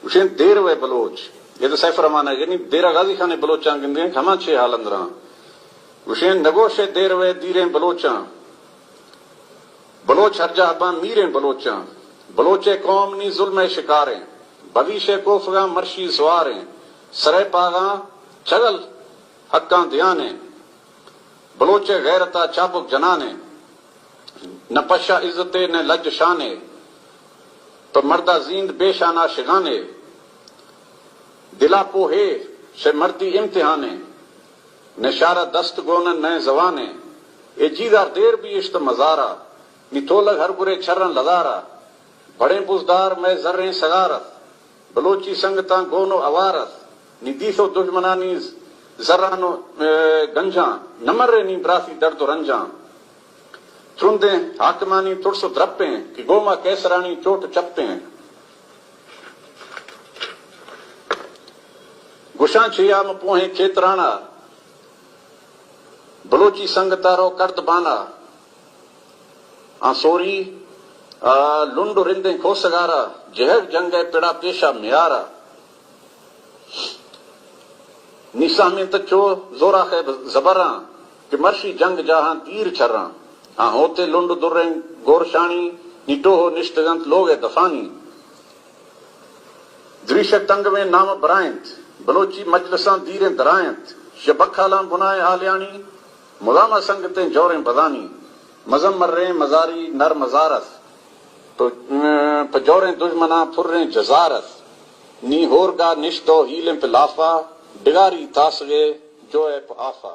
उसे देर वे बलोच ये तो सैफ रमान है नहीं देरा गाजी खाने बलोचा गिंदे खमा छे हाल अंदरा उसे नगोशे देर वे दीरे बलोचा बलोच हरजा अबान मीरे बलोचा बलोचे कौम नी जुल्म शिकारे भविष्य कोफगा मर्शी सवारे सरे पागा चगल हक्का ध्याने बलोचे गैरता चाबुक जनाने न पशा इज्जते न लज शाने तो मर्दा जींद बेशाना शिगाने दिला पोहे से मर्दी इम्तिहाने न शारा दस्त गोन न जवाने ए जीदार देर भी इश्त मजारा निथोलग हर बुरे छर्रन लदारा बड़े बुजदार मैं जर्रे सगारत बलोची संगता गोनो अवारत निदीसो दुश्मनानी जर्रानो गंजा नमर्रे नी ब्रासी दर्द रंजा चुंदे हाकमानी तुरसो द्रपे कि गोमा कैसरानी चोट चपते गुशा छियाम पोहे चेतराना बलोची संगतारो कर्द बाना आसोरी लुंड रिंदे खोसगारा जहर जंगे पिड़ा पेशा म्यारा निसा में तचो जोरा है जबरा कि मर्शी जंग जहां तीर छर्रा हाँ होते लुंड दुर्रे गोरशानी निटो हो निष्ठगंत लोग दफानी दृश्य तंग में नाम बरायंत बलोची मजलसा दीरे दरायंत शबखाला बुनाए आलियानी मुलामा संगते जोरे बदानी मजम मर्रे मजारी नर मजारस तो पजोरे दुश्मना फुर्रे जजारस नी होरगा निश्तो हीले पे लाफा बिगारी तासगे जो है आफा